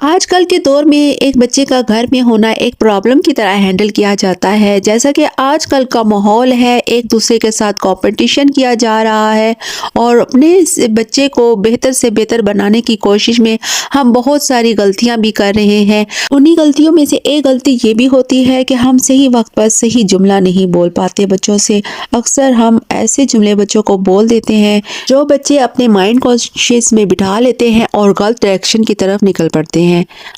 آج کل کے دور میں ایک بچے کا گھر میں ہونا ایک پرابلم کی طرح ہینڈل کیا جاتا ہے، جیسا کہ آج کل کا ماحول ہے، ایک دوسرے کے ساتھ کمپٹیشن کیا جا رہا ہے اور اپنے بچے کو بہتر سے بہتر بنانے کی کوشش میں ہم بہت ساری غلطیاں بھی کر رہے ہیں۔ انہی غلطیوں میں سے ایک غلطی یہ بھی ہوتی ہے کہ ہم صحیح وقت پر صحیح جملہ نہیں بول پاتے بچوں سے۔ اکثر ہم ایسے جملے بچوں کو بول دیتے ہیں جو بچے اپنے مائنڈ کانشیس میں بٹھا لیتے ہیں اور غلط ڈائریکشن کی طرف نکل پڑتے ہیں۔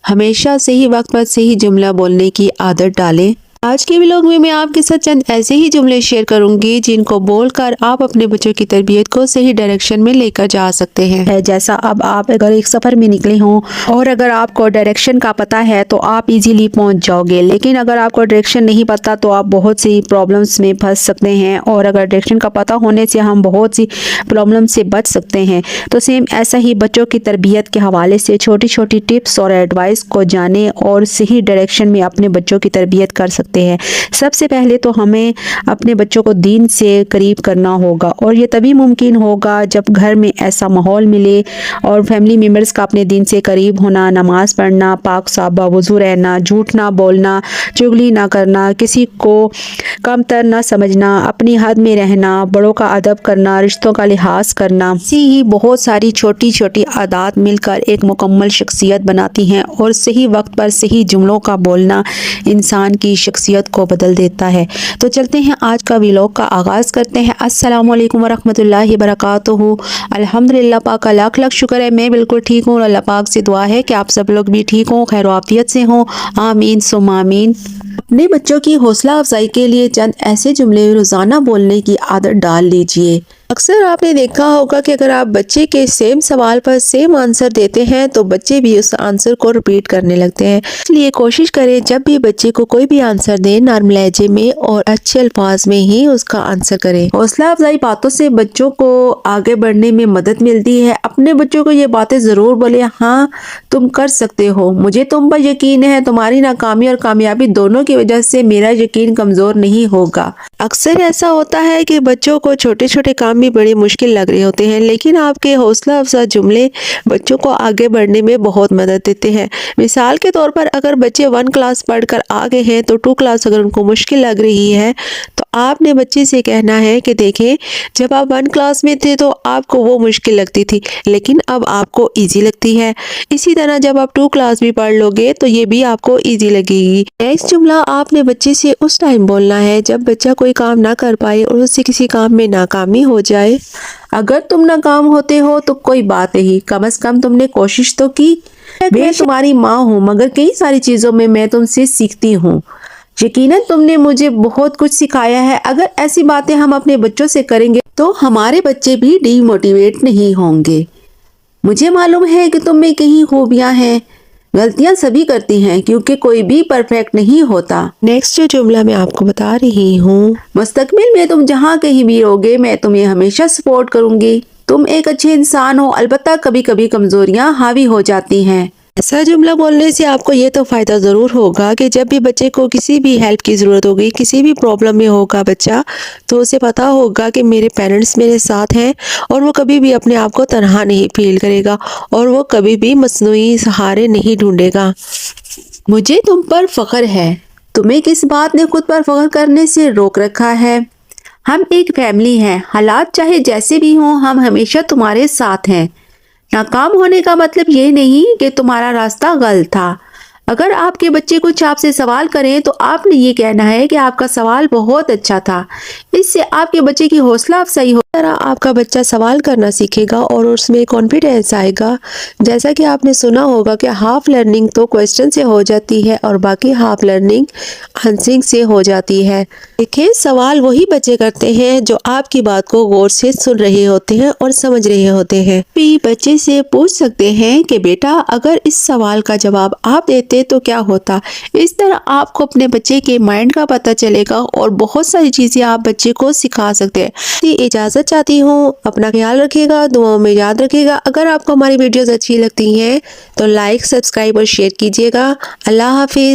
ہمیشہ صحیح وقت پر صحیح جملہ بولنے کی عادت ڈالیں۔ آج کے ولاگ میں آپ کے ساتھ چند ایسے ہی جملے شیئر کروں گی جن کو بول کر آپ اپنے بچوں کی تربیت کو صحیح ڈائریکشن میں لے کر جا سکتے ہیں۔ جیسا اب آپ اگر ایک سفر میں نکلے ہوں اور اگر آپ کو ڈائریکشن کا پتہ ہے تو آپ ایزیلی پہنچ جاؤ گے، لیکن اگر آپ کو ڈائریکشن نہیں پتہ تو آپ بہت سی پرابلمس میں پھنس سکتے ہیں، اور اگر ڈائریکشن کا پتہ ہونے سے ہم بہت سی پرابلم سے بچ سکتے ہیں۔ تو سیم ایسا ہی بچوں کی تربیت کے حوالے سے چھوٹی چھوٹی ٹپس اور ایڈوائس کو جانیں اور صحیح ڈائریکشن میں اپنے بچوں کی تربیت کر سکتے ہیں۔ سب سے پہلے تو ہمیں اپنے بچوں کو دین سے قریب کرنا ہوگا، اور یہ تبھی ممکن ہوگا جب گھر میں ایسا ماحول ملے اور فیملی ممبرز کا اپنے دین سے قریب ہونا، نماز پڑھنا، پاک صاف باوضو رہنا، جھوٹ نہ بولنا، چغلی نہ کرنا، کسی کو کم تر نہ سمجھنا، اپنی حد میں رہنا، بڑوں کا ادب کرنا، رشتوں کا لحاظ کرنا، اسی ہی بہت ساری چھوٹی چھوٹی عادات مل کر ایک مکمل شخصیت بناتی ہیں، اور صحیح وقت پر صحیح جملوں کا بولنا انسان کی شخصیت کو بدل دیتا ہے۔ تو چلتے ہیں آج کا ولاگ کا آغاز کرتے ہیں۔ السلام علیکم ورحمۃ اللہ وبرکاتہ۔ الحمدللہ پاک کا لاکھ لاکھ شکر ہے، میں بالکل ٹھیک ہوں۔ اللہ پاک سے دعا ہے کہ آپ سب لوگ بھی ٹھیک ہوں، خیر و عافیت سے ہوں، آمین ثم آمین۔ اپنے بچوں کی حوصلہ افزائی کے لیے چند ایسے جملے روزانہ بولنے کی عادت ڈال لیجئے۔ اکثر آپ نے دیکھا ہوگا کہ اگر آپ بچے کے سیم سوال پر سیم آنسر دیتے ہیں تو بچے بھی اس آنسر کو ریپیٹ کرنے لگتے ہیں، اس لیے کوشش کریں جب بھی بچے کو کوئی بھی آنسر دیں نرم لہجے میں اور اچھے الفاظ میں ہی اس کا آنسر کریں۔ حوصلہ افزائی باتوں سے بچوں کو آگے بڑھنے میں مدد ملتی ہے۔ اپنے بچوں کو یہ باتیں ضرور بولیں، ہاں تم کر سکتے ہو، مجھے تم پر یقین ہے، تمہاری ناکامی اور کامیابی دونوں کی وجہ سے میرا یقین کمزور نہیں ہوگا۔ اکثر ایسا ہوتا ہے کہ بچوں کو چھوٹے چھوٹے کام بھی بڑی مشکل لگ رہے ہوتے ہیں، لیکن آپ کے حوصلہ افزا جملے بچوں کو آگے بڑھنے میں بہت مدد دیتے ہیں۔ مثال کے طور پر اگر بچے 1 کلاس پڑھ کر آگے ہیں تو 2 کلاس اگر ان کو مشکل لگ رہی ہے تو آپ نے بچے سے کہنا ہے کہ دیکھیں جب آپ 1 کلاس میں تھے تو آپ کو وہ مشکل لگتی تھی، لیکن اب آپ کو ایزی لگتی ہے۔ اسی طرح جب آپ 2 کلاس بھی پڑھ لو گے تو یہ بھی آپ کو ایزی لگے گی۔ نیکسٹ جملہ آپ نے بچے سے اس ٹائم بولنا ہے جب بچہ کوئی کام نہ کر پائے اور اس سے کسی کام میں ناکامی ہو جائے۔ اگر تم ناکام ہوتے ہو تو کوئی بات نہیں، کم از کم تم نے کوشش تو کی۔ میں تمہاری ماں ہوں مگر کئی ساری چیزوں میں تم سے سیکھتی ہوں، یقیناً تم نے مجھے بہت کچھ سکھایا ہے۔ اگر ایسی باتیں ہم اپنے بچوں سے کریں گے تو ہمارے بچے بھی ڈی موٹیویٹ نہیں ہوں گے۔ مجھے معلوم ہے کہ تم میں کہیں خوبیاں ہیں، غلطیاں سبھی کرتی ہیں کیونکہ کوئی بھی پرفیکٹ نہیں ہوتا۔ نیکسٹ جو جملہ میں آپ کو بتا رہی ہوں، مستقبل میں تم جہاں کہیں بھی رہوگے میں تمہیں ہمیشہ سپورٹ کروں گی۔ تم ایک اچھے انسان ہو، البتہ کبھی کبھی کمزوریاں حاوی ہو جاتی ہیں۔ ایسا جملہ بولنے سے آپ کو یہ تو فائدہ ضرور ہوگا کہ جب بھی بچے کو کسی بھی ہیلپ کی ضرورت ہوگی، کسی بھی پرابلم میں ہوگا بچہ، تو اسے پتا ہوگا کہ میرے پیرنٹس میرے ساتھ ہیں، اور وہ کبھی بھی اپنے آپ کو تنہا نہیں فیل کرے گا اور وہ کبھی بھی مصنوعی سہارے نہیں ڈھونڈے گا۔ مجھے تم پر فخر ہے۔ تمہیں کس بات نے خود پر فخر کرنے سے روک رکھا ہے؟ ہم ایک فیملی ہیں، حالات چاہے جیسے بھی ہوں ہم ہمیشہ تمہارے ساتھ ہیں۔ ناکام ہونے کا مطلب یہ نہیں کہ تمہارا راستہ غلط تھا۔ اگر آپ کے بچے کچھ آپ سے سوال کریں تو آپ نے یہ کہنا ہے کہ آپ کا سوال بہت اچھا تھا، اس سے آپ کے بچے کی حوصلہ افزائی ہو۔ اس طرح آپ کا بچہ سوال کرنا سیکھے گا اور اس میں کانفیڈنس آئے گا۔ جیسا کہ آپ نے سنا ہوگا کہ ہاف لرننگ تو کوسچن سے ہو جاتی ہے اور باقی ہاف لرننگ آنسرنگ سے ہو جاتی ہے۔ دیکھیں سوال وہی بچے کرتے ہیں جو آپ کی بات کو غور سے سن رہے ہوتے ہیں اور سمجھ رہے ہوتے ہیں۔ بھی بچے سے پوچھ سکتے ہیں کہ بیٹا اگر اس سوال کا جواب آپ دیتے تو کیا ہوتا۔ اس طرح آپ کو اپنے بچے کے مائنڈ کا پتہ چلے گا اور بہت ساری چیزیں آپ بچے کو سکھا سکتے ہیں۔ اجازت چاہتی ہوں، اپنا خیال رکھے گا، دعاؤں میں یاد رکھے گا۔ اگر آپ کو ہماری ویڈیوز اچھی لگتی ہیں تو لائک، سبسکرائب اور شیئر کیجیے گا۔ اللہ حافظ۔